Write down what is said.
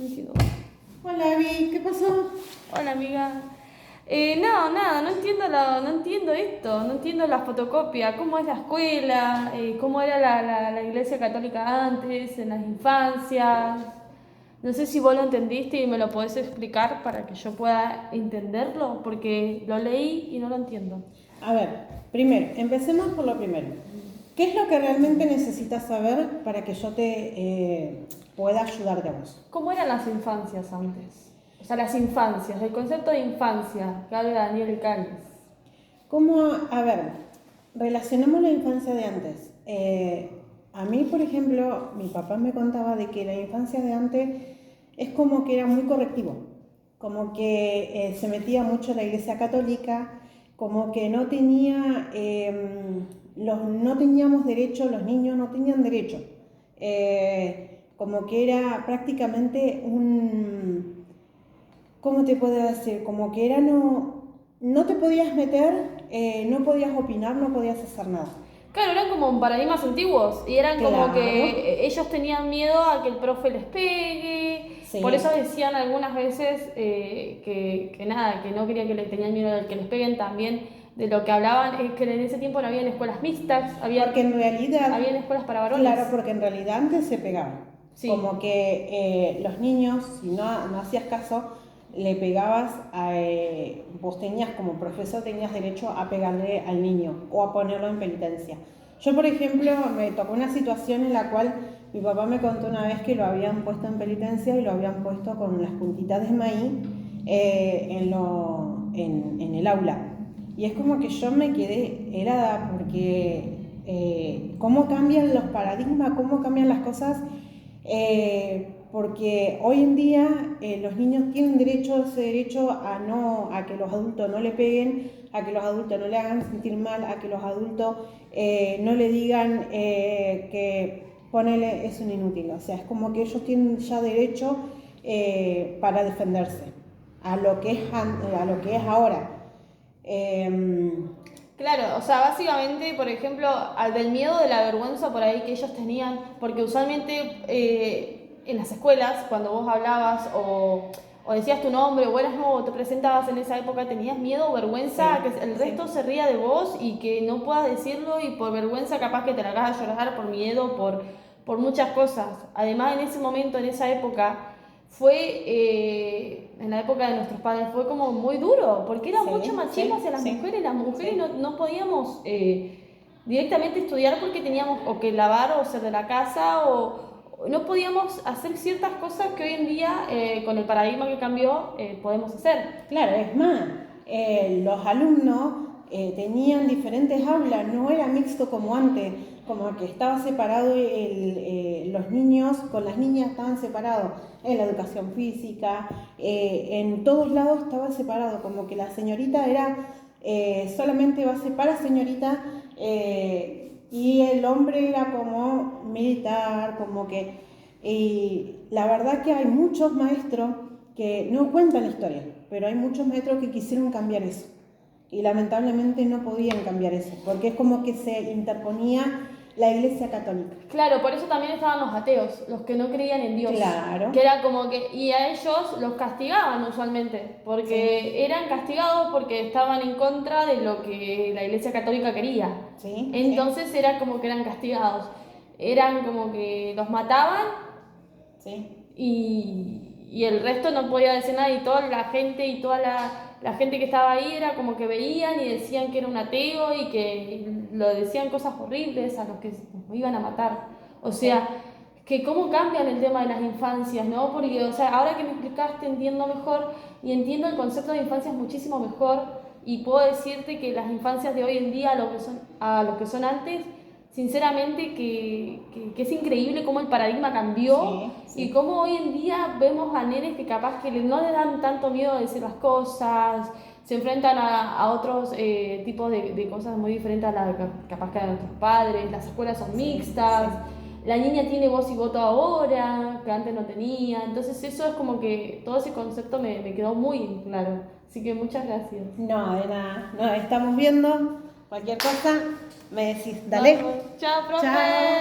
No entiendo. Hola, Vi, ¿qué pasó? Hola, amiga. Nada, no entiendo esto, no entiendo la fotocopia, cómo es la escuela, cómo era la iglesia católica antes, en las infancias. No sé si vos lo entendiste y me lo podés explicar para que yo pueda entenderlo, porque lo leí y no lo entiendo. A ver, primero, empecemos por lo primero. ¿Qué es lo que realmente necesitas saber para que yo te pueda ayudarte a vos? ¿Cómo eran las infancias antes? O sea, las infancias, el concepto de infancia que habla Daniel Cáliz. ¿Cómo, a ver, relacionamos la infancia de antes? A mí, por ejemplo, mi papá me contaba de que la infancia de antes es como que era muy correctivo, como que se metía mucho en la iglesia católica, como que no tenía, no teníamos derecho, los niños no tenían derecho, como que era prácticamente un, ¿cómo te puedo decir? Como que era no te podías meter, no podías opinar, no podías hacer nada. Claro, eran como paradigmas antiguos y eran como Claro, que ellos tenían miedo a que el profe les pegue, por eso sí, decían algunas veces que nada, que no querían que les tenían miedo de que les peguen también, de lo que hablaban es que en ese tiempo no habían escuelas mixtas, porque en habían realidad, escuelas para varones. claro, porque en realidad antes se pegaban. Sí, Como que los niños, si no hacías caso, le pegabas, vos tenías como profesor, tenías derecho a pegarle al niño o a ponerlo en penitencia. Yo, por ejemplo, me tocó una situación en la cual mi papá me contó una vez que lo habían puesto en penitencia y lo habían puesto con las puntitas de maíz en el aula. Y es como que yo me quedé helada porque cómo cambian los paradigmas, cómo cambian las cosas, porque hoy en día los niños tienen derecho, ese derecho a que los adultos no le peguen, a que los adultos no le hagan sentir mal, a que los adultos no le digan que ponele es un inútil. O sea, es como que ellos tienen ya derecho para defenderse a lo que es ahora. claro, o sea, básicamente, por ejemplo, al del miedo de la vergüenza por ahí que ellos tenían, porque usualmente en las escuelas, cuando vos hablabas o decías tu nombre o eras nuevo o te presentabas en esa época, tenías miedo o vergüenza a Sí, que el resto sí, se ría de vos y que no puedas decirlo y por vergüenza capaz que te la hagas a llorar por miedo, por muchas cosas. Además, en ese momento, en esa época, fue, en la época de nuestros padres, fue como muy duro, porque era mucho sí, machismo sí, hacia sí, las mujeres sí. no podíamos directamente estudiar porque teníamos o que lavar o ser de la casa o no podíamos hacer ciertas cosas que hoy en día, con el paradigma que cambió, podemos hacer. Claro, es más, los alumnos tenían diferentes aulas, no era mixto como antes, como que estaba separado los niños con las niñas estaban separados en la educación física, en todos lados estaba separado, como que la señorita era solamente base para señorita y el hombre era como militar, como que... Y la verdad que hay muchos maestros que no cuentan la historia, pero hay muchos maestros que quisieron cambiar eso. Y lamentablemente no podían cambiar eso, porque es como que se interponía la Iglesia Católica. Claro, por eso también estaban los ateos, los que no creían en Dios, Claro, que era como que, y a ellos los castigaban usualmente, sí, porque eran castigados porque estaban en contra de lo que la Iglesia Católica quería. sí, sí, Entonces era como que eran castigados, eran como que los mataban sí, y el resto no podía decir nada y toda la gente y toda la gente que estaba ahí era como que veían y decían que era un ateo y que lo decían cosas horribles a los que nos iban a matar. O sea, sí. que cómo cambian el tema de las infancias, ¿no? Porque, o sea, ahora que me explicaste entiendo mejor y entiendo el concepto de infancias muchísimo mejor y puedo decirte que las infancias de hoy en día a lo que son antes, sinceramente que es increíble cómo el paradigma cambió Sí, y sí, cómo hoy en día vemos a nenes que capaz que no les dan tanto miedo a decir las cosas, se enfrentan a otros tipos de cosas muy diferentes a la capaz que a nuestros padres, las escuelas son sí, mixtas, sí. la niña tiene voz y voto ahora, que antes no tenía, entonces eso es como que todo ese concepto me quedó muy claro, así que muchas gracias. No, de nada, no, estamos viendo cualquier cosa, me decís, Nos dale, vemos. Chao, profe. chao.